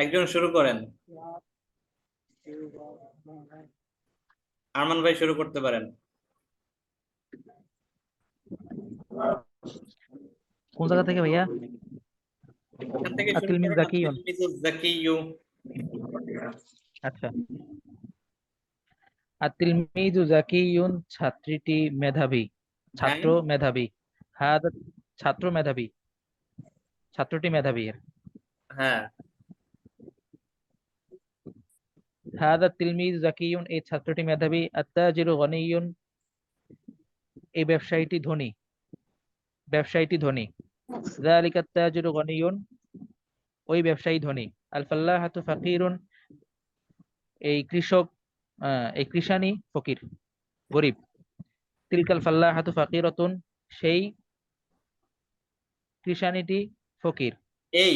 একজন শুরু করেন। আরমান ভাই শুরু করতে পারেন। কোন জায়গা থেকে ভাইয়া? এখান থেকে শুরু আতিলমিজ করেন। জাকিয়ুন। আত-তিলমিজুজ যাকিয়্যু। আচ্ছা, আতিলমিজু জাকিয়ুন ছাত্রীটি মেধাবী। হ্যাঁ ছাত্র মেধাবী। হাদা ছাত্র মেধাবী। ছাত্রটি মেধাবী। হ্যাঁ। হাদা তিলমিজ জাকিয়ুন এই ছাত্রটি মেধাবী। আত্তাজিরু গনিয়ুন এই ব্যবসায়ীটি ধনী। ব্যবসায়ীটি ধনী। যালিকা আত্তাজিরু গনিয়ুন ওই ব্যবসায়ী ধনী। আল ফাল্লাহাতু ফাকিরুন এই কৃষক এই কৃষানি ফকির, গরিব। তিলকাল ফাল্লাহাতু ফাকিরাতুন সেই কৃষানিটি ফকির। এই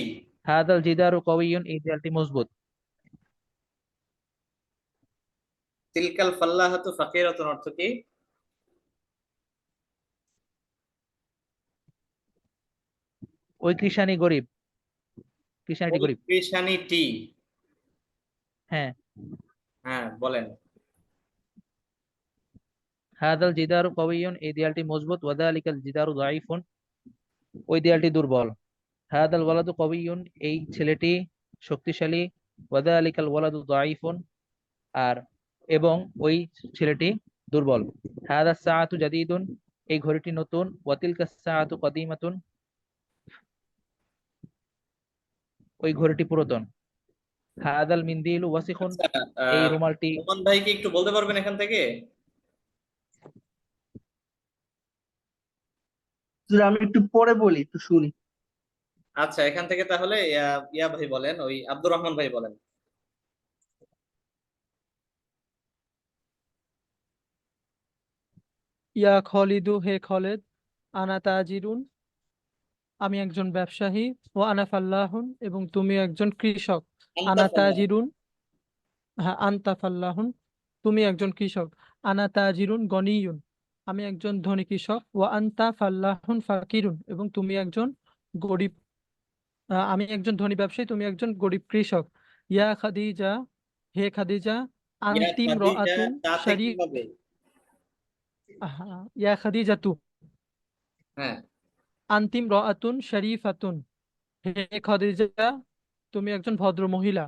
হাদাল জিদারু কওয়িয়ুন এই দেয়ালটি মজবুত। তিলকাল ফাল্লাহাতু ফাকিরাতুন অর্থ কি? ওই কৃষানি গরিব। কৃষানিটি ওই গরিব। কৃষানিটি। হ্যাঁ। হ্যাঁ বলেন। হাদাল জিদারু কওয়িয়ুন এই দেয়ালটি মজবুত। ওয়াদালিকাল জিদারু দাঈফুন ওই দেয়ালটি দুর্বল। হাদাল ওয়ালাদু কওয়িয়ুন এই ছেলেটি শক্তিশালী। ওয়াদালিকাল ওয়ালাদু দাঈফুন আর এবং ওই ছেলেটি দুর্বল। হাদাস সাআতু জাদীদুন এই ঘড়িটি নতুন। ওয়াতিলকাস সাআতু কদীমাতুন ওই ঘড়িটি পুরাতন। হাদাল মিন্দিলু ওয়াসিখুন আচ্ছা, এই রুমালটি। রোমান ভাই কি একটু বলতে পারবেন এখান থেকে? যদি আমি একটু পরে বলি, একটু শুনি। আচ্ছা, এখান থেকে তাহলে ইয়া ইয়া ভাই বলেন, ওই আব্দুর রহমান ভাই বলেন। ইয়া খলিদু হে খলেদ, আনা তাজিরুন আমি একজন ব্যবসায়ী, ও আনা ফাল্লাহুন এবং তুমি একজন কৃষক। আনতা আনা ফাল্লাহ। তাজিরুন হ্যাঁ আনতা ফাল্লাহুন তুমি একজন কৃষক। আনা তাজিরুন গনিয়ুন আমি একজন ধনী কৃষক। ও আনতা ফাল্লাহুন ফাকিরুন এবং তুমি একজন গরিব আমি একজন ধনী ব্যবসায়ী, তুমি একজন গরিব কৃষক। ইয়া খাদিজা হে খাদিজা, ইয়া আনতিম খাদিজা রাআতুন তাতে কি শরীফ হবে? ইয়া খাদিজা তু হ্যাঁ। আন্তিম রাআতুন শরীফাতুন হে খাদিজা তুমি একজন ভদ্র মহিলা।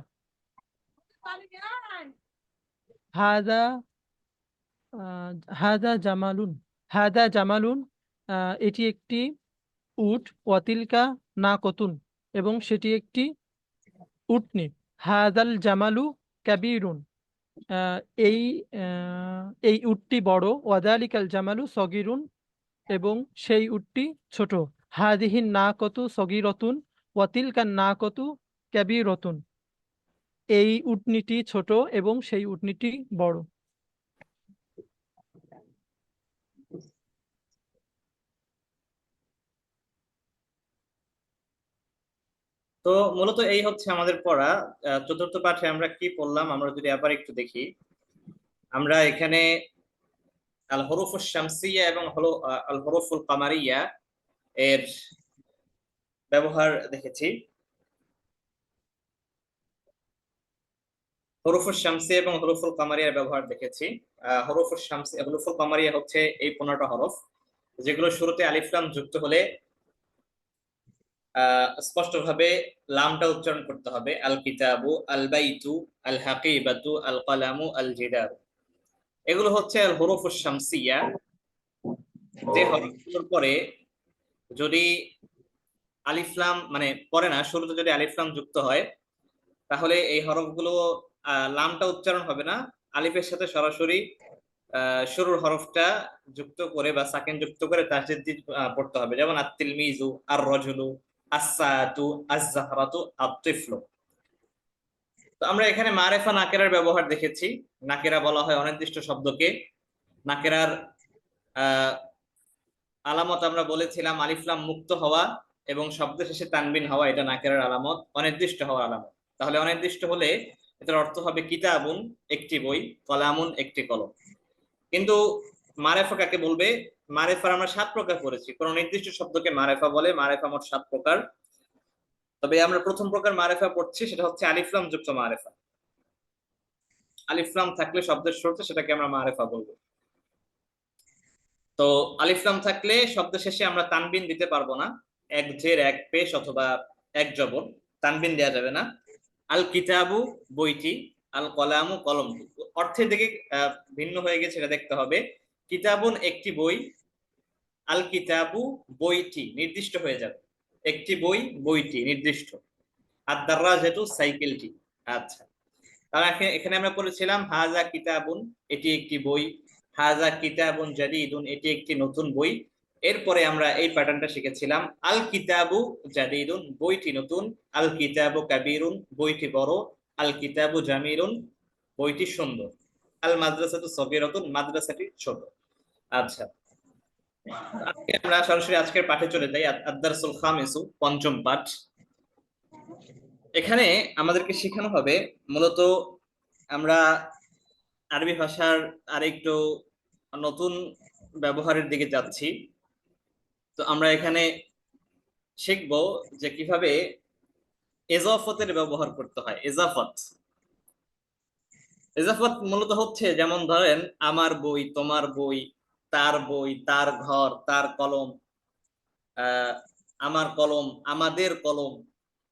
হাদা আহ, হাদা জামালুন হাদা জামালুন এটি একটি উট। ওয়াতিলকা না কতুন এবং সেটি একটি উটনি। হাদাল জামালু কাবীরুন আহ, এই এই উটটি বড়। ওয়াদালিকাল জামালু সগিরুন এবং সেই উটটি ছোট। হাদিহিন না কতু সগিরতুন ওয়াতিলকান না কতু কাবীরতুন এই উটনিটি ছোট এবং সেই উটনিটি বড়। তো মূলত এই হচ্ছে আমাদের পড়া। চতুর্থ পাঠে আমরা কি পড়লাম আমরা যদি আবার একটু দেখি। আমরা এখানে আল হরুফুস শামসিয়া এবং আল হরুফুল কামারিয়া এর ব্যবহার দেখেছি। হরুফুস শামসিয়া এবং হরুফুল কামারিয়ার ব্যবহার দেখেছি। হরুফুস শামসিয়া হরুফুল কামারিয়া হচ্ছে এই 15টা হরফ, যেগুলো শুরুতে আলিফ লাম যুক্ত হলে স্পষ্টভাবে লামটা উচ্চারণ করতে হবে। আল কিতাবু, আল বাইতু, আল হাকিবাতু, আল কালামু, আল জিদার। এগুলো হচ্ছে আল হুরুফুস শামসিয়া। যে হরফগুলোর পরে যদি আলিফ লাম মানে পরে না, শুরুতে যদি আলিফ লাম যুক্ত হয়, তাহলে এই হরফগুলো লামটা উচ্চারণ হবে না, আলিফের সাথে সরাসরি শুরুর হরফটা যুক্ত করে বা সাকিন যুক্ত করে তাসদীদ দিয়ে পড়তে হবে। যেমন আত-তিলমিজু, আর-রাজুলু, আস-সাআতু, আজ-জাহরাতু, আত-তিফলু। তো আমরা এখানে মারেফা নাকেরার ব্যবহার দেখেছি। নাকেরা বলা হয় অনির্দিষ্ট শব্দকে। নাকেরার আহ আলামত আমরা বলেছিলাম আলিফ লাম মুক্ত হওয়া এবং শব্দ শেষে তানবিন হওয়া, এটা নাকেরার আলামত, অনির্দিষ্ট হওয়ার আলামত। তাহলে অনির্দিষ্ট হলে এটার অর্থ হবে কিতাবুন একটি বই, কলামুন একটি কলম। কিন্তু মারেফা কাকে বলবে? মারেফার আমরা 7 প্রকার পড়েছি। কোন নির্দিষ্ট শব্দকে মারেফা বলে। মারেফা মোট 7 প্রকার। তবে আমরা প্রথম প্রকার মারেফা পড়ছি, সেটা হচ্ছে আলিফ লাম যুক্ত মারেফা। আলিফ লাম থাকলে শব্দের শুরুতে সেটাকে আমরা মারেফা বলবো। তো আলিফ লাম থাকলে শব্দের শেষে আমরা তানবিন দিতে পারবো না, এক জের এক পেশ অথবা এক জবর, তানবিন দেওয়া যাবে না। আল কিতাবু বইটি, আল কলামু কলমটি। অর্থের দিকে ভিন্ন হয়ে গেছে, এটা দেখতে হবে। কিতাবুন একটি বই, আল কিতাবু বইটি নির্দিষ্ট হয়ে যাবে, একটি বই বইটি নির্দিষ্ট। আর দাররাজাতু সাইকেলটি। আচ্ছা, তাহলে এখানে আমরা বলেছিলাম হাজা কিতাবুন, এটি একটি বই, হাজা কিতাবুন জাদিদুন, এটি একটি নতুন বই। এরপরে আমরা এই প্যাটার্নটা শিখেছিলাম, আল কিতাবু জাদিদুন, বইটি নতুন, আল কিতাবু কাবীরুন, বইটি বড়, আল কিতাবু জামিলুন, বইটি সুন্দর, আল মাদ্রাসাতু সগীরাতুন, মাদ্রাসাটি ছোট। আচ্ছা, আজকে আমরা সরাসরি আজকের পাঠে চলে যাই। আদ-দারসুল খামিসু, পঞ্চম পাঠ। এখানে আমাদেরকে শেখানো হবে মূলত, আমরা আরবি ভাষার আরেকটু নতুন ব্যবহারের দিকে যাচ্ছি। তো আমরা এখানে শিখব যে কিভাবে এজাফতের ব্যবহার করতে হয়। এজাফত এজাফত মূলত হচ্ছে, যেমন ধরেন আমার বই, তোমার বই, তার বই, তার ঘর, তার কলম, আমার কলম, আমাদের কলম,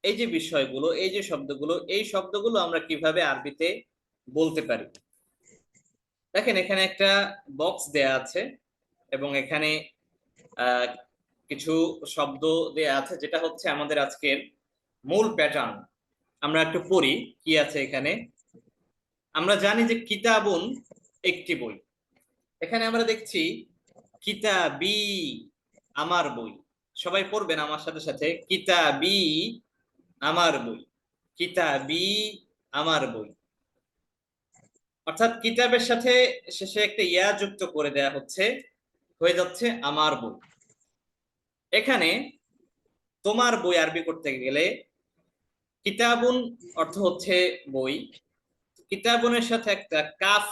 এই যে বিষয়গুলো, এই যে শব্দগুলো, এই শব্দগুলো আমরা কিভাবে আরবিতে বলতে পারি। দেখেন এখানে একটা বক্স দেয়া আছে এবং এখানে কিছু শব্দ দেয়া আছে, যেটা হচ্ছে আমাদের আজকের মূল প্যাটার্ন। আমরা একটু পড়ি কি আছে এখানে। আমরা জানি যে কিতাবুন একটি বই, এখানে আমরা দেখছি কিতাবি, আমার বই। সবাই পড়বেন আমার সাথে সাথে, কিতাবি আমার বই, কিতাবি আমার বই। অর্থাৎ কিতাবের সাথে শেষে একটা ইয়া যুক্ত করে দেয়া হচ্ছে, হয়ে যাচ্ছে আমার বই। এখানে তোমার বই আরবি করতে গেলে কিতাবুন অর্থ হচ্ছে বই, কিতাবুনের সাথে একটা কাফ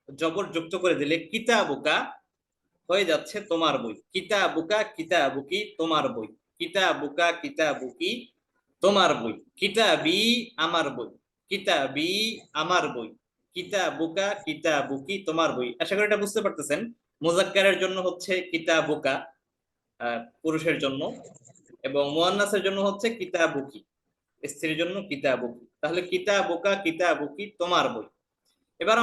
জবর যুক্ত করে দিলে কিতাবুকা হয়ে যাচ্ছে তোমার বই। কিতাবুকা কিতাবুকি তোমার বই, কিতাবুকা কিতাবুকি তোমার বই, কিতাবি আমার বই, কিতাবি আমার বই, কিতাবুকা কিতাবুকি তোমার বই। আশা করি এটা বুঝতে পারতেছেন। মুজাক্কারের জন্য হচ্ছে কিতাবুকা পুরুষের জন্য, এবং মুয়ান্নাসের জন্য হচ্ছে কিতাবুকি স্ত্রীর জন্য কিতাবুকি। তাহলে কিতাবুকা কিতাবুকি তোমার বই। এবার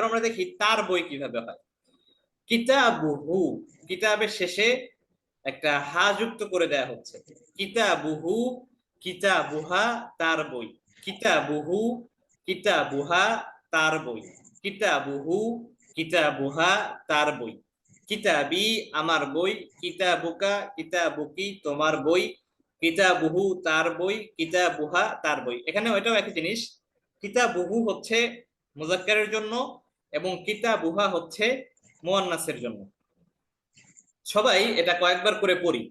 আমরা দেখি তার বই কিভাবে হয়। কিতাবুহু, কিতাবের শেষে একটা হা যুক্ত করে দেয়া হচ্ছে। কিতাবুহু কিতাবুহা তার বই, কিতাবুহু কিতাবুহা তার বই, কিতাবুহু কিতাবুহা তার বই, কিতাবি আমার বই, কিতাবুকা কিতাবুকি তোমার বই, কিতাবুহু তার বই, কিতাবুহা তার বই। এখানে ওইটাও একই জিনিস, কিতাবুহু হচ্ছে মুজাক্কারের জন্য এবং কিতাবুহা হচ্ছে মুয়ান্নাসের জন্য। সবাই এটা কয়েকবার করে পড়ি।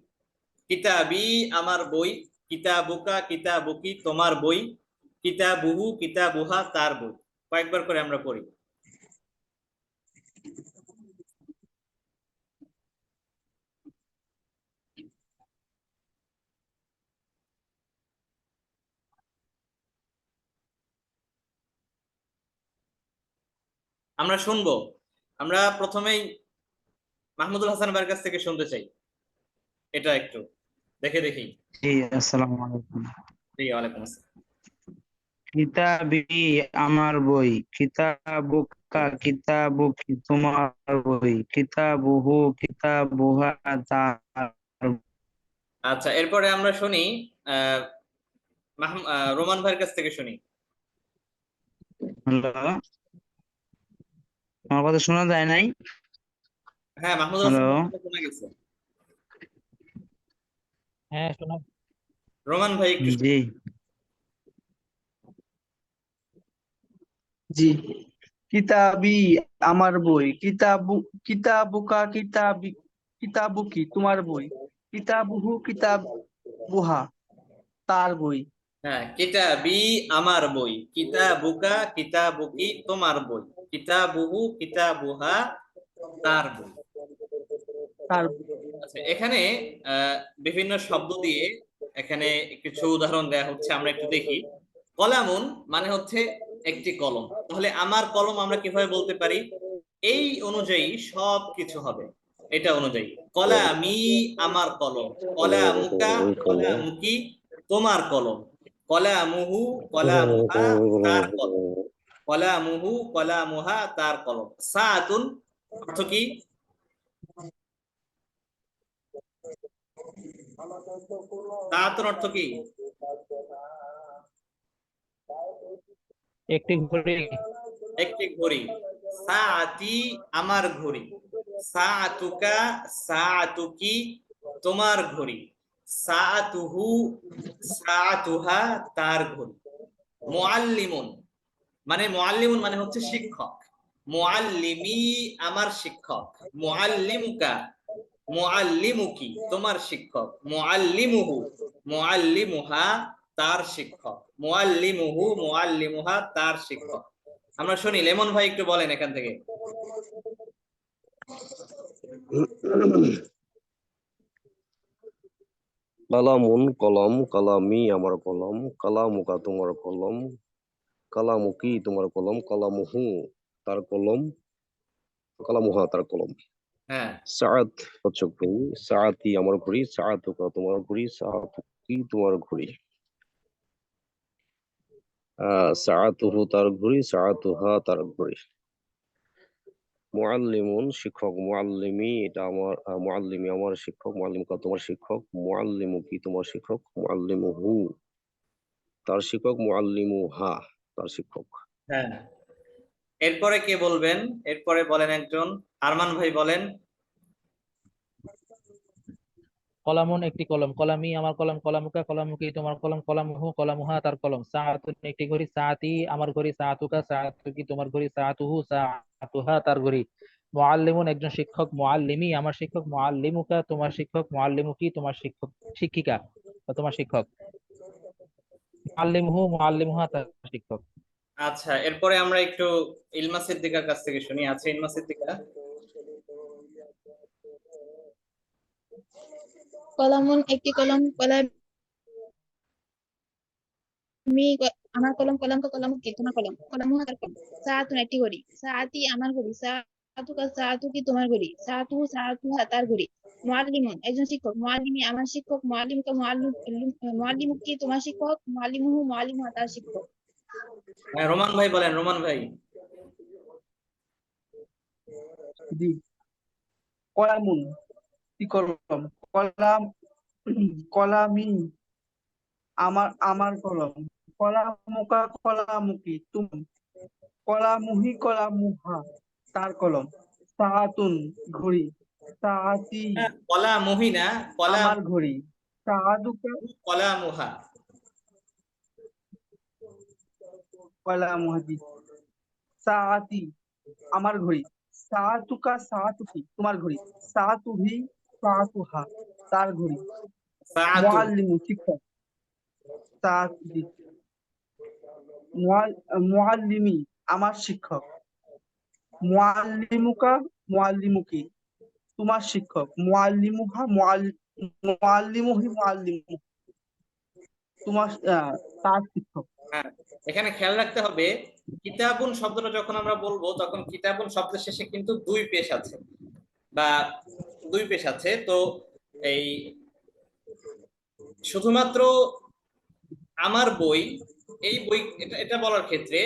কিতাবি আমার বই, কিতাবুকা কিতাবুকি তোমার বই, কিতাবুহু কিতাবুহা তার বই। কয়েকবার করে আমরা পড়ি। আমরা শুনবো। আমরা প্রথমেই মাহমুদুল হাসান ভাইয়ের কাছ থেকে শুনতে চাই, এটা একটু দেখে দেখি। জি, আসসালামু আলাইকুম। জি, ওয়ালাইকুম আসসালাম। কিতাবি আমার বই, কিতাবুকা কিতাবুকি তোমার বই, কিতাবুহু কিতাবুহা তার। আচ্ছা, এরপরে আমরা শুনি আহ রোমান ভাইয়ের কাছ থেকে শুনি। হ্যালো, আমার কথা শোনা যায় নাই? হ্যাঁ, মাহমুদুল হাসান হ্যালো, ভাইয়ের কথা শোনা গেছে। হ্যাঁ শোনা। রোমান ভাই একটু শুনি। জি। জি। কিতাবি আমার বই, কিতাবুকা কিতাবুকি তোমার বই, কিতাবুহু কিতাবুহা তার বই। হ্যাঁ, কিতাবি আমার বই, কিতাবুকা কিতাবুকি তোমার বই, কিতাবুহু কিতাবুহা তার বই। তার আচ্ছা, এখানে আহ, বিভিন্ন শব্দ দিয়ে এখানে কিছু উদাহরণ দেয়া হচ্ছে, আমরা একটু দেখি। কলামুন মানে হচ্ছে একটি কলম, তাহলে আমার কলম আমরা কিভাবে বলতে পারি? এই অনুযায়ী সব কিছু হবে, এটা অনুযায়ী। কলামি আমার কলম, কলামুকা কলামুকি তোমার কলম, কলামুহু কলামুহা তার কলম, কলামুহু কলামুহা তার কলম। সাআতুন অর্থ কি? সাআতুন অর্থ কি? একটি ঘড়ি। একটি ঘড়ি। সাআতি আমার ঘড়ি, সাআতুকা সাআতুকি তোমার ঘড়ি, সাআতুহু সাআতুহা তার ঘড়ি। মুআল্লিমুন মানে হচ্ছে শিক্ষক। মুআল্লিমি আমার শিক্ষক, মুআল্লিমুকা মুআল্লিমুকি তোমার শিক্ষক, মুআল্লিমুহু মুআল্লিমুহা তার শিক্ষক, মুআল্লিমুহু মুআল্লিমুহা তার শিক্ষক। আমরা শুনি, লেমন ভাই একটু বলেন এখান থেকে। কালামুন কলম, কালামি আমার কলম, কালামুকা তোমার কলম, কালামুকি তোমার কলম, কালামুহু তার কলম, কালামুহা তার কলম। হ্যাঁ, সাআত হচ্ছে ঘড়ি, সাআতি আমার ঘড়ি, সাআতুকা তোমার ঘড়ি, সাআতুকি তোমার ঘড়ি, সাআতুহু তার ঘড়ি, সাআতুহা তার ঘড়ি। মুআল্লিমুন শিক্ষক, মুআল্লিমি এটা আমার মুআল্লিমি আমার শিক্ষক, মুআল্লিমুকা তোমার শিক্ষক, মুআল্লিমুকি তোমার শিক্ষক, মুআল্লিমুহু তার শিক্ষক, মুআল্লিমুহা তার শিক্ষক। হ্যাঁ। এরপরে কে বলবেন? এরপরে বলেন একজন, আরমান ভাই বলেন। কলামুন একটি কলম, কলামি আমার কলম, কলামুকা কলামুকি তোমার কলম, কলামুহু কলামুহা তার কলম। সাআতুন একটি ঘড়ি, সাআতি আমার ঘড়ি, সাআতুকা সাআতুকি তোমার ঘড়ি, সাআতুহু সাআতুহা তার ঘড়ি। মুআল্লিমুন একজন শিক্ষক, মুআল্লিমি আমার শিক্ষক, মুআল্লিমুকা তোমার শিক্ষক, মুআল্লিমুকি তোমার শিক্ষক শিক্ষিকা বা তোমার শিক্ষক, মুআল্লিমুহু মুআল্লিমুহা তার শিক্ষক। আচ্ছা, এরপরে আমরা একটু ইলমা সিদ্দিকার কাছ থেকে শুনি। আছে ইলমা সিদ্দিকা? কলামুন একটি কলম, কলামি আমার কলম, কলমকা কলমকি তোমার কলম, কলমুহা তার কলম। সাআতুন একটি ঘড়ি, সাআতি আমার ঘড়ি, সাআতুকা সাআতুকি তোমার ঘড়ি, সাআতুহু সাআতুহা তার ঘড়ি। মুআল্লিমুন একজন শিক্ষক, মুআল্লিমি আমার শিক্ষক, মুআল্লিমুকা মুআল্লিমুকি তোমার শিক্ষক, মুআল্লিমুহু মুআল্লিমুহা তার শিক্ষক। হ্যাঁ, রোমান ভাই বলেন, রোমান ভাই। জি। কলামুন কি কলম, কলাম কলামি আমার কলম, কলামুকা কলামুকি তুমি, কলামুহি কলামুহা তার কলম, সাআতুন ঘড়ি, সাআতি কলা মুহিনা, কলা আমার ঘড়ি, সাআতুকা কলামুহা। কলামুহা জি। সাআতি আমার ঘড়ি, সাআতুকা সাআতুকি তোমার ঘড়ি, সাআতুহি সাআতুহা তার ঘড়ি। সাআতু মুআল্লিমু শিক্ষক, সাআতি মুআল্লিমি আমার শিক্ষক, মুআল্লিমুকা মুআল্লিমুকি তোমার শিক্ষক, মুআল্লিমুহা মুআল্লিমুহি মুআল্লিমু তোমার তার শিক্ষক। হ্যাঁ, এখানে খেয়াল রাখতে হবে, কিতাবুন শব্দটা যখন আমরা বলবো তখন কিতাবুন শব্দের শেষে কিন্তু দুই পেশ আছে বা দুই পেশ আছে। তো এই শুধুমাত্র আমার বই, এই বই, এটা বলার ক্ষেত্রে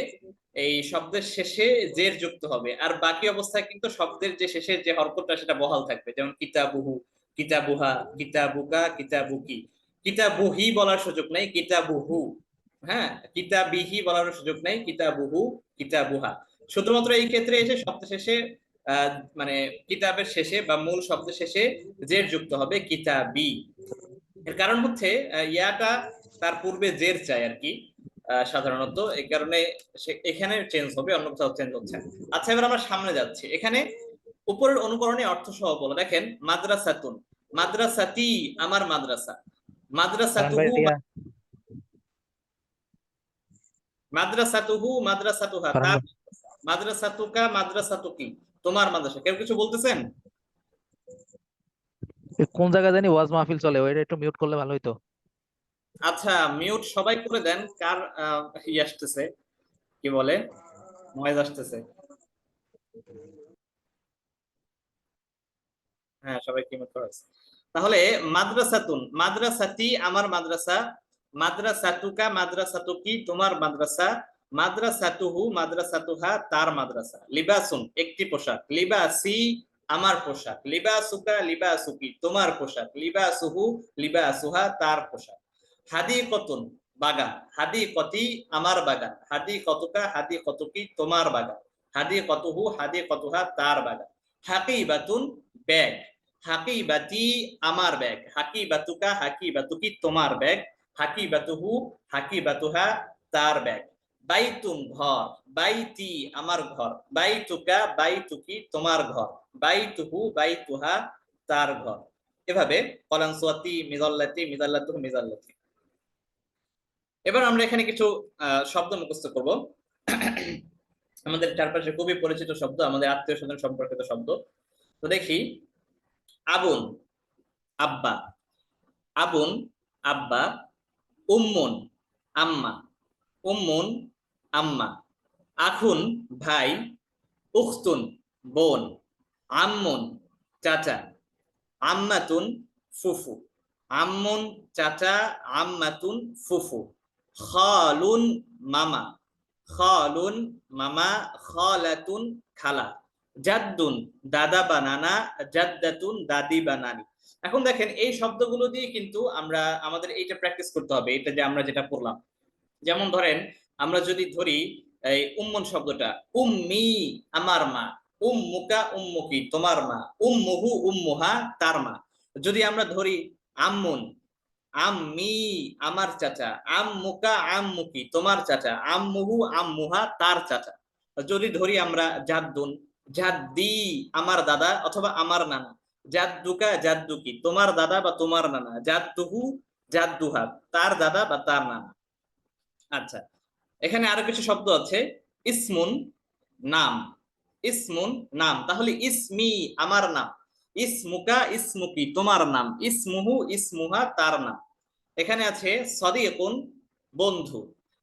এই শব্দের শেষে জের যুক্ত হবে, আর বাকি অবস্থায় কিন্তু শব্দের যে শেষের যে হরকতটা সেটা বহাল থাকবে। যেমন কিতাবুহু, কিতাবুহা, কিতাবুকা, কিতাবুকি। কিতাবুহি বলার সুযোগ নাই, কিতাবুহু। হ্যাঁ, কিতাবিহি বলার সুযোগ নাই, কিতাবুহু, কিতাবুহা। শুধুমাত্র এই ক্ষেত্রে এসে শব্দ শেষে আহ মানে কিতাবের শেষে বা মূল শব্দের শেষে জের যুক্ত হবে, কিতাবি। এর কারণ হচ্ছে ইয়াটা তার পূর্বে জের চাই আর কি, সাধারণত এই কারণে এখানে চেঞ্জ হবে, অন্য কোথাও চেঞ্জ হচ্ছে না। আচ্ছা, এবার আমরা সামনে যাচ্ছি। এখানে উপরের অনুকরণে অর্থ সহ বলো। দেখেন, মাদ্রাসাতুন, মাদ্রাসাতি আমার মাদ্রাসা, মাদ্রাসাতুহু মাদ্রাসাতুহু মাদ্রাসাতুহা তার, মাদ্রাসাতুকা মাদ্রাসাতুকি তোমার মাদ্রাসা। কেউ কিছু বলতেছেন? কোন জায়গায় জানি ওয়াজ মাহফিল চলে, ওইটা একটু মিউট করলে ভালো হইতো। আচ্ছা, মিউট সবাই করে দেন। কার আসতেছে, কি বলে, নয়েজ আসতেছে। হ্যাঁ, সবাই কি মিউট করা আছে। তাহলে মাদ্রাসাতুন, মাদ্রাসাতি আমার মাদ্রাসা, মাদ্রাসাতুকা মাদ্রাসাতুকি তোমার মাদ্রাসা, মাদ্রাসাতুহু মাদ্রাসাতুহা তার মাদ্রাসা, লিবাসুন একটি পোশাক, লিবাসি আমার পোশাক, লিবাসুকা লিবাসুকি তোমার পোশাক, লিবাসুহু লিবাসুহা তার পোশাক, হাদিকতুন বাগান, হাদিকতি আমার বাগান, হাদিকতুকা হাদিকতুকি তোমার বাগান, হাদিকতুহু হাদিকতুহা তার বাগান, হাকিবাতুন ব্যাগ, হাকিবাতি আমার ব্যাগ, হাকিবাতুকা হাকিবাতুকি তোমার ব্যাগ, হাকিবাতুহু হাকিবাতুহা তার ব্যাগ, বাইতুন ঘর, বাইতি আমার ঘর, বাইতুকা বাইতুকি তোমার ঘর, বাইতুহু বাইতুহা তার ঘর। এভাবে কলানসুয়াতি মিজাল্লাতি মিজাল্লাতুহু মিজাল্লাতি। এবার আমরা এখানে কিছু শব্দ মুখস্থ করব। আমাদের চারপাশে খুবই পরিচিত শব্দ, আমাদের আত্মীয় স্বজন সম্পর্কিত শব্দ। তো দেখি, আবুন আব্বা, আবুন আব্বা, উম্মুন আম্মা, উম্মুন আম্মা, আখুন ভাই, উখতুন বোন, আম্মুন চাচা, আম্মাতুন ফুফু, আম্মুন চাচা, আম্মাতুন ফুফু, খালুন মামা, খালুন মামা, খালাতুন খালা, জাদ্দুন দাদা বা নানা, জাদ্দাতুন দাদি বা নানি। এখন দেখেন এই শব্দগুলো দিয়ে কিন্তু আমরা আমাদের এইটা প্র্যাকটিস করতে হবে, এটা যে আমরা যেটা পড়লাম। যেমন ধরেন আমরা যদি ধরি এই উম্মুন শব্দটা, উম্মি আমার মা, উম্মুকা উম্মুকি তোমার মা, উম্মুহু উম্মুহা তার মা। যদি আমরা ধরি আম্মুন, আম্মি আমার চাচা, আম্মুকা আম্মুকি তোমার চাচা, আম্মুহু আম্মুহা তার চাচা। যদি ধরি আমরা জাদ্দুন, জাদ্দি আমার দাদা অথবা আমার নানা, জাদ্দুকা জাদ্দুকি তোমার দাদা বা তোমার নানা, জাদ্দুহু জাদ্দুহা তার দাদা বা তার নানা। আচ্ছা, এখানে আরো কিছু শব্দ আছে, ইসমুন নাম, ইসমুন নাম, তাহলে ইসমি আমার নাম, ইসমুকা ইসমুকি তোমার নাম, ইসমুহু ইসমুহা তার নাম। এখানে আছে সদিকুন বন্ধু,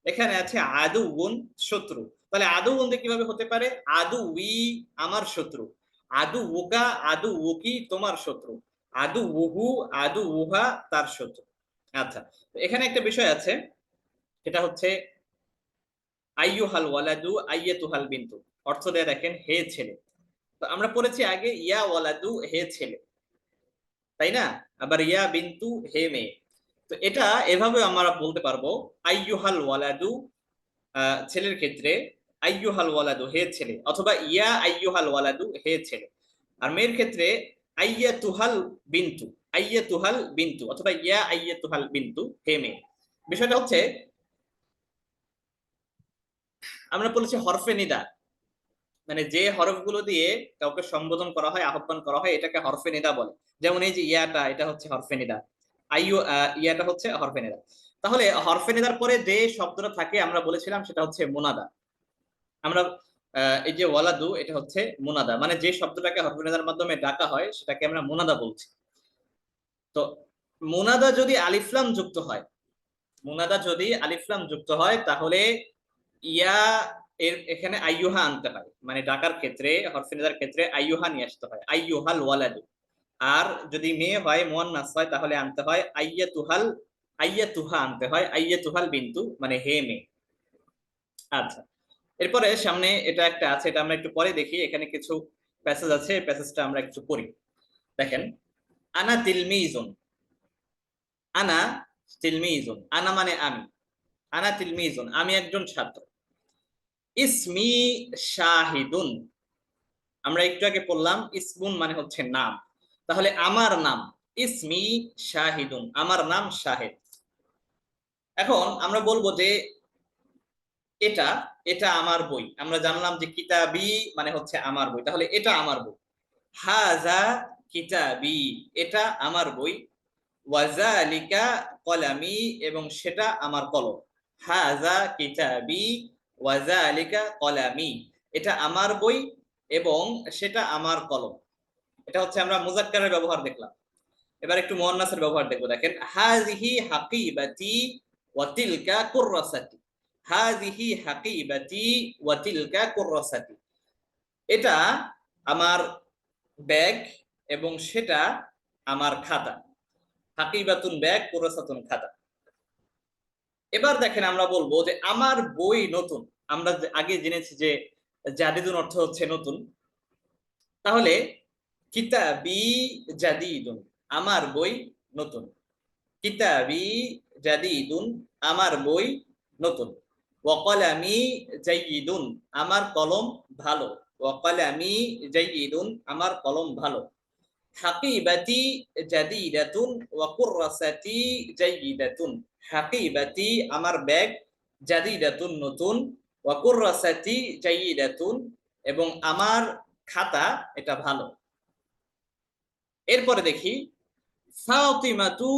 এখানে আছে আদুউন শত্রু। তাহলে আদুউন কিভাবে হতে পারে, আদুউই আমার শত্রু, আদুউকা আদুউকি তোমার শত্রু, আদুউহু আদুউহা তার শত্রু। আচ্ছা, এখানে একটা বিষয় আছে, সেটা হচ্ছে আইয়ুহাল ওয়ালাদু আইয়াতুহাল বিনতু, অর্থ দেয়া দেখেন হে ছেলে। তো আমরা পড়েছি আগে ইয়া ওয়ালাদু হে ছেলে, তাই না, আবার ইয়া বিনতু হে মেয়ে। তো এটা এভাবে আমরা বলতে পারবো, আইয়ুহাল ওয়ালাদু ছেলের ক্ষেত্রে, আইয়ুহাল ওয়ালাদু হে ছেলে, অথবা ইয়া আইয়ুহাল ওয়ালাদু হে ছেলে। আর মেয়ের ক্ষেত্রে আইয়াতুহাল বিনতু, আইয়াতুহাল বিনতু, অথবা ইয়া আইয়াতুহাল বিনতু হে মেয়ে। বিষয়টা হচ্ছে আমরা বলেছি হরফে নিদা, মানে যে হরফগুলো দিয়ে কাউকে সম্বোধন করা হয়, আহ্বান করা হয়, এটাকে হরফে নিদা বলে। যেমন এই যে ইয়াটা, এটা হচ্ছে হরফে নিদা, আইয়ু ইয়াটা হচ্ছে হরফে নিদা। তাহলে হরফে নিদার পরে যে শব্দটা থাকে আমরা বলেছিলাম সেটা হচ্ছে মুনাদা। আমরা এই যে ওয়ালাদু, এটা হচ্ছে মুনাদা, মানে যে শব্দটাকে হরফে নিদার মাধ্যমে ডাকা হয় সেটাকে আমরা মুনাদা বলছি। তো মুনাদা যদি আলিফলাম যুক্ত হয়, মুনাদা যদি আলিফলাম যুক্ত হয়, তাহলে ইয়া এর এখানে আইয়ুহা আনতে হয়, মানে ডাকার ক্ষেত্রে হরফে নিদার ক্ষেত্রে আইয়ুহা নিয়ে আসতে হয়, আইয়ুহাল ওয়ালাদু। আর যদি মেয়ে হয় মুয়ান্নাস হয় তাহলে আনতে হয় আইয়াতুহাল, আইয়াতুহা আনতে হয়, আইয়াতুহাল বিনতু মানে হে মেয়ে। আচ্ছা, এরপরে সামনে এটা একটা আছে, এটা আমরা একটু পরে দেখি। এখানে কিছু প্যাসেজ আছে, প্যাসেজটা আমরা একটু পড়ি। দেখেন, আনা তিলমিজুন, আনা তিলমিজুন, আনা মানে আমি, আনা তিলমিজুন আমি একজন ছাত্র, ইসমি শাহিদুন, আমরা একটু আগে পড়লাম ইসমুন মানে হচ্ছে নাম, তাহলে আমার নাম, ইসমি শাহিদুন আমার নাম শাহেদ। এখন আমরা বলবো যে এটা এটা আমার বই, আমরা জানলাম যে কিতাবি মানে হচ্ছে আমার বই, তাহলে এটা আমার বই, হাজা কিতাবি এটা আমার বই, ওয়াজালিকা কলামি এবং সেটা আমার কলম, হাজা কিতাবি ওয়াজালিকা কলামি এটা আমার বই এবং সেটা আমার কলম। এটা হচ্ছে আমরা মুজাক্কারের ব্যবহার দেখলাম। এবার একটু মুয়ান্নাসের ব্যবহার দেখবো। দেখেন, হাযিহি হাকিবাতি ওয়া তিলকা কুররাসাতি। হাযিহি হাকিবাতি ওয়া তিলকা কুররাসাতি, এটা আমার ব্যাগ এবং সেটা আমার খাতা। হাকিবাতুন ব্যাগ, কুররাসাতুন খাতা। এবার দেখেন আমরা বলবো যে আমার বই নতুন। আমরা আগে জেনেছি যে জাদিদুন অর্থ হচ্ছে নতুন, তাহলে কিতাবি জাদিদুন, আমার বই নতুন। কিতাবি জাদিদুন, আমার বই নতুন। ওয়া কলামি জাইয়িদুন, আমার কলম ভালো। ওয়া কলামি জাইয়িদুন, আমার কলম ভালো। হাকিবাতি জাদিদাতুন ওয়া কুররাসাতি জাইয়িদাতুন। হাকিবাতি, আমার ব্যাগ, জাদিদাতুন নতুন, ওয়া কুররাসাতি জাইয়িদাতুন, এবং আমার খাতা এটা ভালো। এরপরে দেখি ফাতিমাতু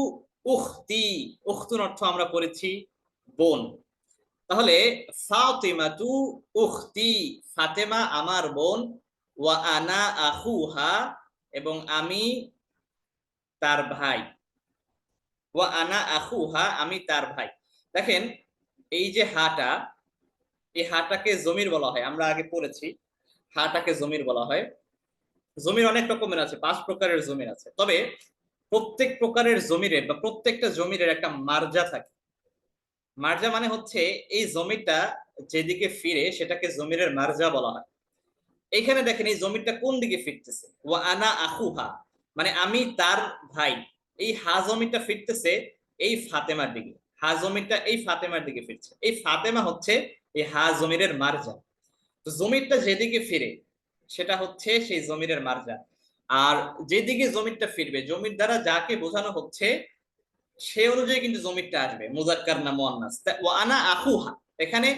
উখতি। উখতুন অর্থ আমরা পড়েছি বোন। তাহলে ফাতিমাতু উখতি, ফাতেমা আমার বোন। ওয়া আনা আখুহা, এবং আমি তার ভাই। ওয়া আনা আখুহা, আমি তার ভাই। দেখেন এই যে হাটা, এই হাটাকে জমির বলা হয়। আমরা আগে পড়েছি হাটাকে জমির বলা হয়। জমির অনেক রকমের আছে, 5 প্রকারের জমির আছে। তবে প্রত্যেক প্রকারের জমিরের বা প্রত্যেকটা জমিরের একটা মার্জা থাকে। মার্জা মানে হচ্ছে এই জমিটা যেদিকে ফিরে সেটাকে জমিরের মার্জা বলা হয়। এইখানে দেখেন এই জমিটা কোন দিকে ফিরতেছে, ওয়া আনা আখুহা, মানে আমি তার ভাই। এই হা জমিটা ফিরতেছে এই ফাতেমার দিকে। হা জমিটা এই ফাতেমার দিকে ফিরছে। এই ফাতেমা হচ্ছে এই হা জমিরের মার্জা। তো জমিরটা যেদিকে ফিরে সেটা হচ্ছে সেই জমিরের মার্জা। আর যেদিকে জমিরটা ফিরবে, জমির দ্বারা যাকে বোঝানো হচ্ছে সে অনুযায়ী কিন্তু জমিরটা আসবে, মুজাক্কার না মুয়ান্নাস। ওয়া আনা আখুহা, এখানে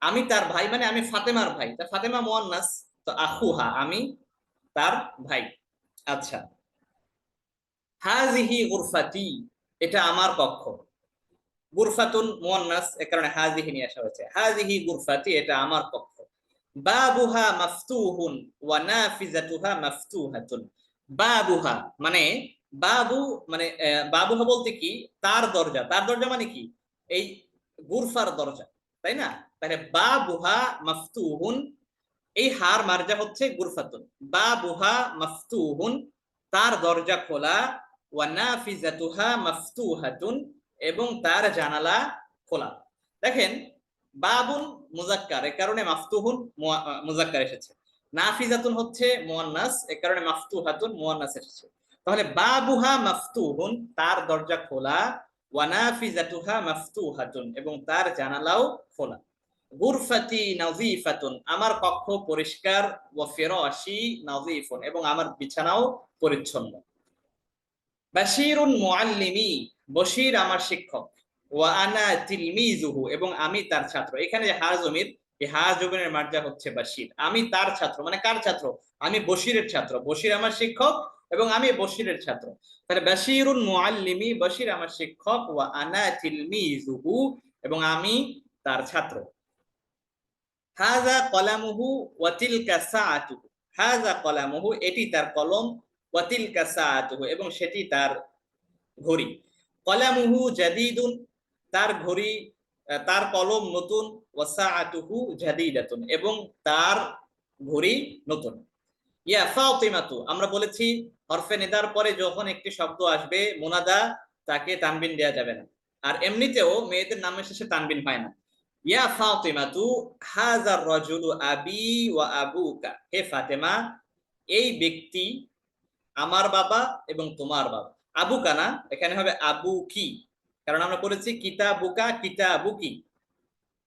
আমি তার ভাই মানে আমি ফাতেমার ভাই। তা ফাতেমা মুয়ান্নাস, তো আখুহা আমি তার ভাই। আচ্ছা, হাযিহি গুরফাতি, এটা আমার কক্ষ। গুরফাতুন মুয়ান্নাস, এ কারণে হাযিহি নিয়ে আসা হয়েছে। হাযিহি গুরফাতি, এটা আমার কক্ষ। বাবুহা মাফতুহুন ওয়া নাফিজাতুহা মাফতুহাতুন। বাবুহা মানে বাবু মানে বাবুহা বলতে কি তার দরজা। তার দরজা মানে কি এই গুরফার দরজা, তাই না? তাহলে বাবুহা মাফতুহুন, এই হার মার্জা হচ্ছে গুরফাতুন। বাবুহা মাফতুহুন, তার দরজা খোলা। ওয়া নাফিজাতুহা মাফতুহাতুন, এবং তার জানালা খোলা। দেখেন বাবুন মুজাক্কার, এ কারণে মাফতুহুন মুজাক্কার এসেছে। নাফিজাতুন হচ্ছে মুয়ান্নাস, এ কারণে মাফতুহাতুন মুয়ান্নাস এসেছে। তাহলে বাবুহা মাফতুহুন, তার দরজা খোলা। ওয়া নাফিজাতুহা মাফতুহাতুন, এবং তার জানালাও খোলা। গুরফাতি নাযীফাতুন, আমার কক্ষ পরিষ্কার। ওয়া ফিরাশি নাযীফুন, এবং আমার বিছানাও পরিচ্ছন্ন। বাশীরুন মুআল্লিমি, বশীর আমার শিক্ষক। ওয়া আনা তিলমিজুহু, এবং আমি তার ছাত্র। এখানে যে হা জমির, এই হা জমিরের মার্জা হচ্ছে বাশীর। আমি তার ছাত্র মানে কার ছাত্র? আমি বশীরের ছাত্র। বশীর আমার শিক্ষক এবং আমি বশীরের ছাত্র। তাহলে বাশীরুন মুআল্লিমি, বশীর আমার শিক্ষক। ওয়া আনা তিলমিজুহু, এবং আমি তার ছাত্র। হাযা কলামুহু ওয়া তিলকা সাআতুহু। হাযা কলামুহু, এটি তার কলম। ওয়া তিলকা সাআতুহু, এবং সেটি তার ঘড়ি। কলামুহু জাদিদুন, তার ঘড়ি, তার কলম নতুন। ওয়া সাআতুহু জাদিদাতুন, এবং তার ঘড়ি নতুন। ইয়া ফাতিমাতু, আমরা বলেছি হরফে নিদার পরে যখন একটি শব্দ আসবে মুনাদা, তাকে তানবিন দেয়া যাবে না। আর এমনিতেও মেয়েদের নামের শেষে তানবিন হয় না। ইয়া ফাতিমাতু হাযার রাজুলু আবি ওয়া আবুকা, হে ফাতেমা এই ব্যক্তি আমার বাবা এবং তোমার বাবা। আবুকা না, এখানে হবে আবু কি, কারণ আমরা বলেছি কিতাবুকা কিতাবুকি।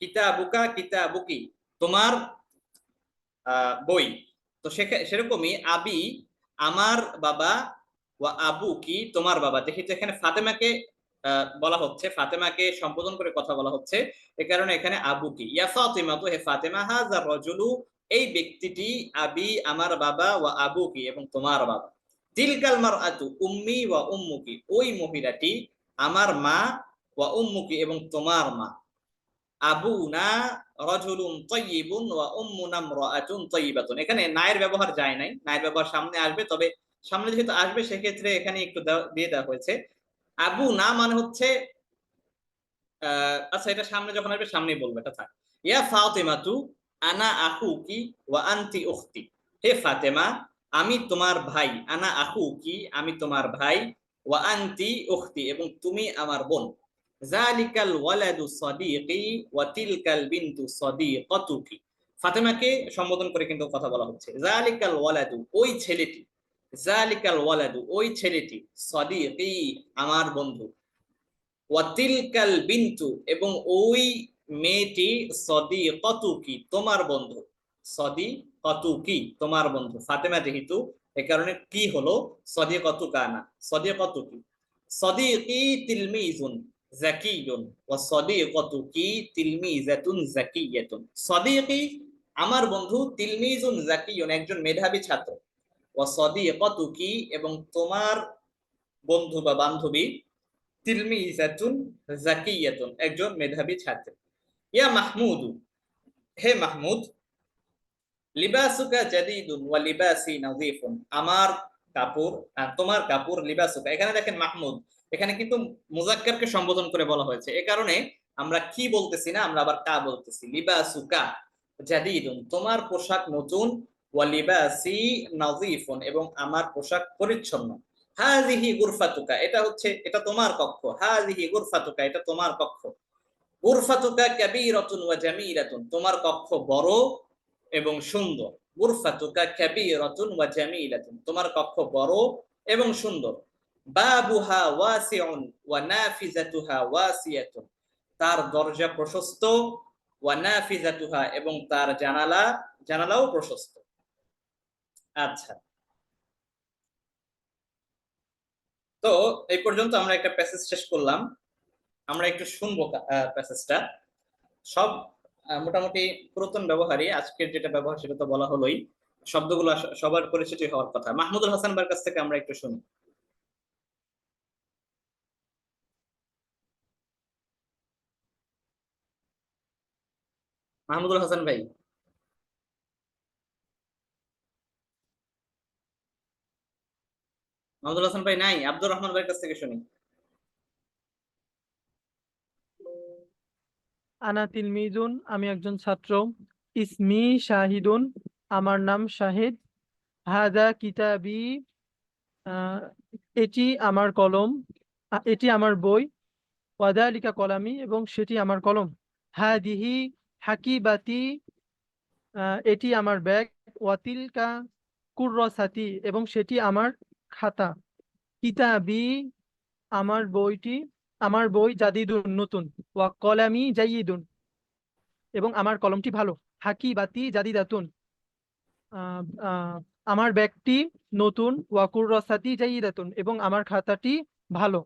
কিতাবুকা কিতাবুকি, তোমার বই। তো সেরকমই আবি আমার বাবা, ওয়া আবু কি তোমার বাবা। দেখি তো এখানে ফাতেমাকে বলা হচ্ছে, ফাতেমাকে সম্বোধন করে কথা বলা হচ্ছে, এ কারণে এখানে আবু কি। ইয়া ফাতিমা, তো হে ফাতেমা, হাযার রাজুলু এই ব্যক্তিটি, আবি আমার বাবা, ওয়া আবু কি এবং তোমার বাবা। তিলকাল মারআতু উম্মি ওয়া উম্মুকি, ওই মহিলাটি আমার মা। ওয়া উম্মুকি, এবং তোমার মা। আবুনা রাজুলুন তাইয়িবুন ওয়া উম্মুনা ইমরাআতুন তাইয়িবাতুন, এখানে নায়ের ব্যবহার যায় নাই, নায়ের ব্যবহার সামনে আসবে, তবে সামনে যেহেতু আসবে সেক্ষেত্রে এখানে একটু দিয়ে দেওয়া হয়েছে। আবু না মানে হচ্ছে আচ্ছা, এটা সামনে যখন আসবে সামনেই বলবো, এটা থাক। ইয়া ফাতিমাতু আনা আখুকি ওয়া আনতি উখতি। হে ফাতেমা, আমি তোমার ভাই। আনা আখুকি, আমি তোমার ভাই। ওয়া আনতি উখতি, এবং তুমি আমার বোন। যালিকাল ওয়ালাদু সাদিকি ওয়া তিলকাল বিনতু সাদিকাতুকি। ফাতেমাকে সম্বোধন করে কিন্তু কথা বলা হচ্ছে। যালিকাল ওয়ালাদু, ওই ছেলেটি। যালিকাল ওয়ালাদু, ওই ছেলেটি। সাদিকি, আমার বন্ধু। ওয়াতিলকাল বিনতু, এবং ওই মেয়েটি সদিকাতুকি, তোমার বন্ধু। সদিকাতুকি, তোমার বন্ধু। ফাতেমা যেহেতু, এ কারণে কি হলো সদিকাতুকা না, সদিকাতুকি। সদিকি তিলমিজুন যাকিয়ুন ওয়া সদিকাতুকি তিলমিজাতুন যাকিয়াতুন। সদিকি, আমার বন্ধু। তিলমিজুন যাকিয়ুন, একজন মেধাবী ছাত্র। ওয়া সদিকাতুকি, এবং তোমার বন্ধু বা বান্ধবী। তিলমিজাতুন যাকিয়াতুন, একজন মেধাবী ছাত্রী। ইয়া মাহমুদু, হে মাহমুদ। লিবাসুকা জাদিদুন ওয়া লিবাসি নাযীফুন, আমার কাপড় আর তোমার কাপড়। লিবাসুকা, এখানে দেখেন মাহমুদ, এখানে কিন্তু মুজাক্কারকে সম্বোধন করে বলা হয়েছে। এ কারণে আমরা কি বলতেছি না, আমরা আবার কা বলতেছি। লিবাসুকা জাদিদুন, তোমার পোশাক নতুন। ওয়া লিবাসি নাযীফুন, এবং আমার পোশাক পরিচ্ছন্ন। হাযিহি গুরফাতুকা, এটা হচ্ছে, এটা তোমার কক্ষ। হাযিহি গুরফাতুকা, এটা তোমার কক্ষ। গুরফাতুকা কাবীরাতুন ওয়া জামিলাতুন, তোমার কক্ষ বড় এবং সুন্দর। গুরফাতুকা কাবীরাতুন ওয়া জামিলাতুন, তোমার কক্ষ বড় এবং সুন্দর। বাবুহা ওয়াসিউন ওয়া নাফিজাতুহা ওয়াসিয়াতুন, তার দরজা প্রশস্ত। ওয়া নাফিজাতুহা, এবং তার জানালাও প্রশস্ত। আচ্ছা, তো এই পর্যন্ত আমরা একটা প্যাসেজ শেষ করলাম। আমরা একটু শুনবো প্যাসেজটা। সব মোটামুটি পুরাতন ব্যবহারই, আজকের যেটা ব্যবহার সেটা তো বলা হলোই। শব্দগুলো সবার পরিচিত হওয়ার কথা। মাহমুদুল হাসান ভাইয়ের কাছ থেকে আমরা একটু শুনি। মাহমুদুল হাসান ভাই। মাহমুদুল হাসান ভাই নাই, আব্দুর রহমান ভাইয়ের কাছ থেকে শুনি। আনা তিলমিজুন, আমি একজন ছাত্র। ইসমি শাহিদুন, আমার নাম শাহিদ। হাদা কিতাবি, এটি আমার কলম। এটি আমার বই। ওয়াদালিকা কলামি, এবং সেটি আমার কলম। হাদিহি হাকিবাতি, এটি আমার ব্যাগ। ওয়াতিলকা কুররাসাতি, এবং সেটি আমার খাতা। কিতাবি, আমার বই জাদিদুন, নতুন। ওয়া কলামি জাইয়িদুন, এবং আমার কলমটি ভালো। হাকিবাতি জাদিদাতুন, আহ, আহ, আমার ব্যাগটি নতুন। ওয়া কুররাসাতি জাইয়িদাতুন, এবং আমার খাতাটি ভালো।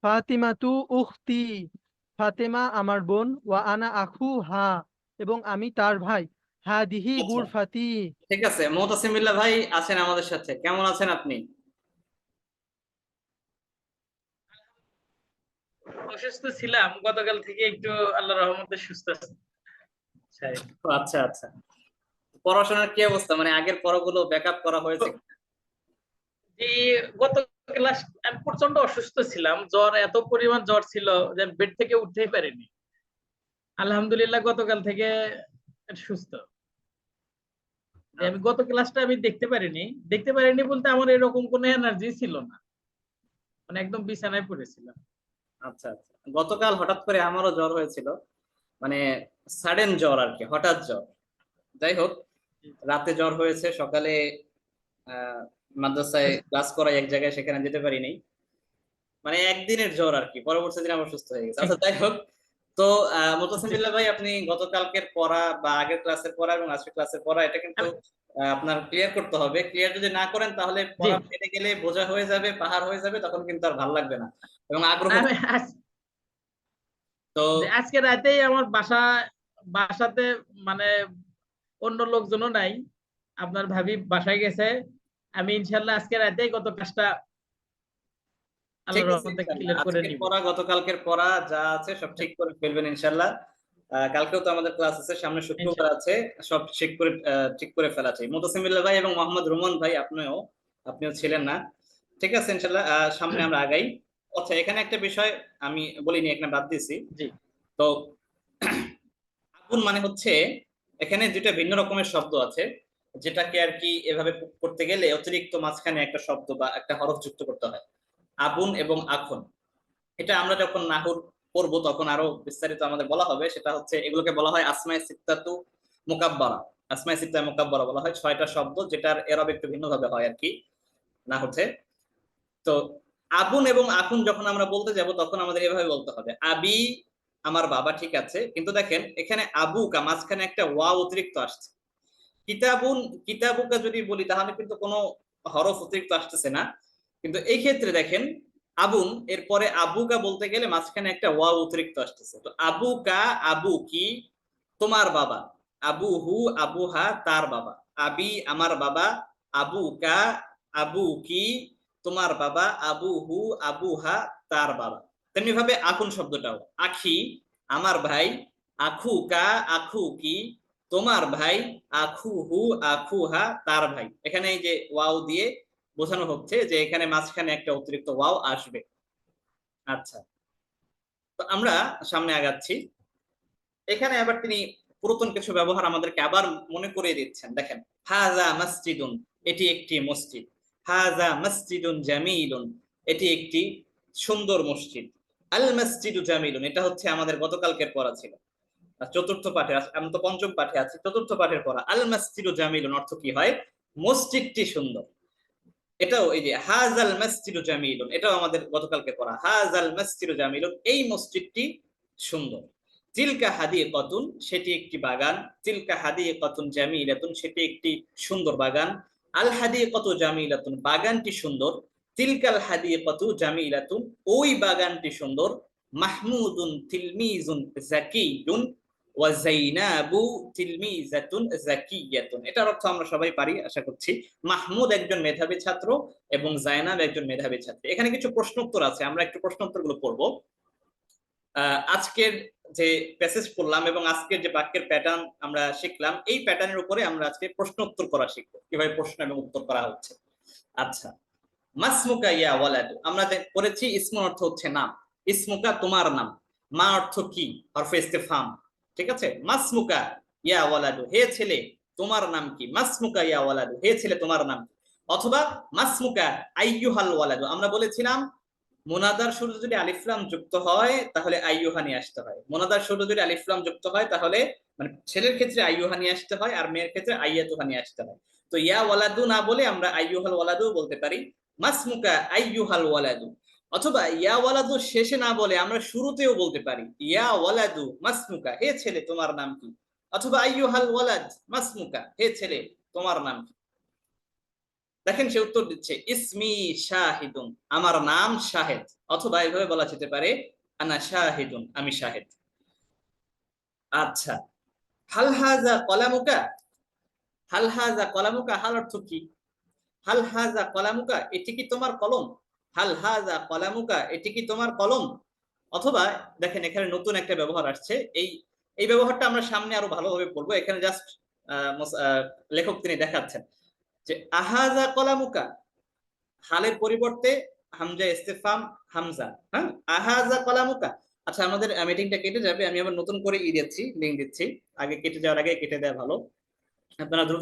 ফাতিমাতু উখতি, ফাতেমা আমার বোন। ওয়া আনা আখু হা, এবং আমি তার ভাই। হাদিহি আচ্ছা, গুরফাতি। ঠিক আছে। মুতাসিম বিল্লাহ ভাই আছেন আমাদের সাথে, কেমন আছেন আপনি? অসুস্থ ছিলাম গতকাল থেকে, একটু আল্লাহর রহমতে সুস্থ আছি। আচ্ছা আচ্ছা, পড়াশোনার কি অবস্থা, মানে আগের পড়াগুলো ব্যাকআপ করা হয়েছে? যে গত ক্লাস আমি প্রচন্ড অসুস্থ ছিলাম, জ্বর, এত পরিমাণ জ্বর ছিল যে বেড থেকে উঠতেই পারিনি। আলহামদুলিল্লাহ গতকাল থেকে সুস্থ। আমি গত ক্লাসটা আমি দেখতে পারিনি বলতে আমার এরকম কোনো এনার্জি ছিল না, মানে একদম বিছানায় পড়েছিলাম। আচ্ছা আচ্ছা, গতকাল হঠাৎ করে আমারও জ্বর হয়েছিল, মানে সাডেন জ্বর আর কি, হঠাৎ জ্বর। যাই হোক, রাতে জ্বর হয়েছে, সকালে মাদ্রাসায় ক্লাস করাই এক জায়গায়, সেখানে যেতে পারিনি। মানে একদিনের জ্বর আর কি, পরবর্তী দিন আবার সুস্থ হয়ে গেছে। আচ্ছা, যাই হোক, তো মুতাসিম বিল্লাহ ভাই, আপনি গতকালকের পড়া বা আগের ক্লাসের পড়া এবং আজকের ক্লাসের পড়া, এটা কিন্তু আপনার ক্লিয়ার করতে হবে। ক্লিয়ার যদি না করেন তাহলে পড়া ফেটে গেলে বোঝা হয়ে যাবে, পাহাড় হয়ে যাবে, তখন কিন্তু আর ভালো লাগবে না এবং আগ্রহ। তো আজকে রাতেই আমার বাসাতে মানে অন্য লোকজনও নাই, আপনার ভাবি বাসায় গেছে। আমি ইনশাল্লাহ আজকে রাতেই গত ক্লাসটা আল্লাহর রহমতে ক্লিয়ার করে নিব। পড়া, গতকালকের পড়া যা আছে সব ঠিক করে ফেলবেন ইনশাল্লাহ। কালকেও তো আমাদের ক্লাস আছে, সামনে শুক্রবার আছে, সব ঠিক করে ফেলা চাই। মুতাসিমিল্লাহ ভাই এবং মোহাম্মদ রুমন ভাই আপনিও ছিলেন না, ঠিক আছে ইনশাআল্লাহ সামনে আমরা আগাই। আচ্ছা, এখানে একটা বিষয় আমি বলিনি, এখানে বাদ দিয়েছি। জি। তো আগুন মানে হচ্ছে, এখানে দুইটা ভিন্ন রকমের শব্দ আছে, যেটাকে আর কি এভাবে করতে গেলে অতিরিক্ত মাঝখানে একটা শব্দ বা একটা হরফ যুক্ত করতে হয়, আগুন এবং আখন। এটা আমরা যখন নাহুর পড়বো তখন আরো বিস্তারিত আমাদের বলা হবে। সেটা হচ্ছে, এগুলোকে বলা হয় আসমায়ে সিত্তাতু মুকাব্বারা। আসমায়ে সিত্তা মুকাব্বারা বলা হয় 6টা শব্দ, যেটার এরব একটু ভিন্নভাবে হয় আর কি নাহুতে। তো আগুন এবং আগুন যখন আমরা বলতে যাব তখন আমাদের এভাবে বলতে হবে, আবি আমার বাবা, ঠিক আছে, কিন্তু দেখেন এখানে আবুকা মাঝখানে একটা ওয়া অতিরিক্ত আসছে। কিতাবুকা যদি বলি তাহলে কিন্তু কোনো হরফ অতিরিক্ত আসতেছে না, কিন্তু এই ক্ষেত্রে দেখেন আবুন এরপরে আবুকা বলতে গেলে মাঝখানে একটা ওয়া অতিরিক্ত আসতেছে। তো আবুকা, আবু কি তোমার বাবা, আবুহু আবুহা তার বাবা, আবি আমার বাবা, আবুকা আবু কি তোমার বাবা, আবুহু আবুহা তার বাবা। তেমনি ভাবে আকুন শব্দটাও, আখি আমার ভাই, আখুকা আখু কি তোমার ভাই, আখুহু আখুহা তার ভাই। এখানে এই যে ওয়াও দিয়ে বোঝানো হচ্ছে যে এখানে মাঝখানে একটা অতিরিক্ত ওয়াও আসবে। আচ্ছা, তো আমরা সামনে আগাচ্ছি। এখানে আবার তিনি পুরাতন কিছু ব্যবহার আমাদেরকে আবার মনে করিয়ে দিচ্ছেন। দেখেন, হাযা মসজিদুন, এটি একটি মসজিদ, হাযা মসজিদুন জামিলুন, এটি একটি সুন্দর মসজিদ, আল মসজিদু জামিলুন, এটা হচ্ছে আমাদের গতকালকের পড়া ছিল, চতুর্থ পাঠে, আমি তো পঞ্চম পাঠে আছি, চতুর্থ পাঠের পড়া। আল মসজিদু জামিলুন অর্থ কি হয়? মসজিদটি সুন্দর। এটাও এই যে হাযাল মসজিদু জামিলুন, এটাও আমাদের গতকালকে পড়া, হাযাল মসজিদু জামিলুন, এই মসজিদটি সুন্দর। তিলকা হাদিকাতুন, সেটি একটি বাগান, তিলকা হাদিকাতুন জামিলাতুন, সেটি একটি সুন্দর বাগান, আল হাদিকাতু জামিলাতুন, বাগানটি সুন্দর, তিলকাল হাদিকাতু জামিলাতুন, ওই বাগানটি সুন্দর, মাহমুদুন তিলমিজুন যাকিয়ুন ওয়া যায়নাবু তিলমিজাতুন যাকিয়াতুন। এটার অর্থ আমরা সবাই পারি আশা করছি। মাহমুদ একজন মেধাবী ছাত্র এবং জায়নাব একজন মেধাবী ছাত্রী। এখানে কিছু প্রশ্ন উত্তর আছে, আমরা একটু প্রশ্ন উত্তরগুলো পড়ব। আজকের যে প্যাসেজ পড়লাম এবং আজকের যে বাক্যের প্যাটার্ন আমরা শিখলাম, এই প্যাটার্নের উপরে আমরা আজকে প্রশ্ন উত্তর করা শিখবো, কিভাবে প্রশ্ন এবং উত্তর করা হচ্ছে। আচ্ছা, মাসমুকা ইয়া ওয়ালাদু, আমরা পড়েছি ইসমুন অর্থ হচ্ছে নাম, ইসমুকা তোমার নাম, মা অর্থ কি, হরফে ইস্তেফহাম, ঠিক আছে। মাসমুকা ইয়া ওয়ালাদু, হে ছেলে তোমার নাম কি, মাসমুকা ইয়া ওয়ালাদু, হে ছেলে তোমার নাম কি। অথবা মাসমুকা আইয়ুহাল ওয়ালাদু, আমরা বলেছিলাম মুনাদার শুরু যদি আলিফ লাম যুক্ত হয় তাহলে আইয়ুহা নিয়ে আসতে হয়, মুনাদার শুরু যদি আলিফ লাম যুক্ত হয় তাহলে মানে ছেলের ক্ষেত্রে আইয়ুহা নিয়ে আসতে হয় আর মেয়ের ক্ষেত্রে আইয়াতুহা নিয়ে আসতে হয়। তো ইয়া ওয়ালাদু না বলে আমরা আইয়ুহাল ওয়ালাদু বলতে পারি, মাসমুকা আইয়ুহাল ওয়ালাদু। অথবা ইয়া ওয়ালাদু শেষে না বলে আমরা শুরুতেও বলতে পারি, ইয়া ওয়ালাদু মাসমুকা, হে ছেলে তোমার নাম কি। অথবা আইয়ুহাল ওয়ালাদ মাসমুকা, হে ছেলে তোমার নাম কি। দেখেন সে উত্তর দিচ্ছে, ইসমি শাহিদুন, আমার নাম শাহেদ। অথবা এভাবে বলা যেতে পারে, আনা শাহিদুন, আমি শাহেদ। আচ্ছা, হাল হাযা কলামুকা, হাল হাযা কলামুকা, হাল অর্থ কি, হাল হাযা কলামুকা, এটি কি তোমার কলম, হাল হাযা কলামুকা, এটি কি তোমার কলম। অথবা দেখেন এখানে নতুন একটা ব্যবহার আসছে, এই ব্যবহারটা আমরা সামনে আরো ভালোভাবে পড়বো। এখানে জাস্ট লেখক তিনি দেখাচ্ছেন যে আহাযা কলামুকা, হালের পরিবর্তে হামজা ইস্তেফহাম হামজা, হ্যাঁ, আহাযা কলামুকা। আচ্ছা, আমাদের মিটিংটা কেটে যাবে, আমি আবার নতুন করে দিচ্ছি, লিংক দিচ্ছি, আগে কেটে যাওয়ার আগে কেটে দেওয়া ভালো, আপনারা দ্রুত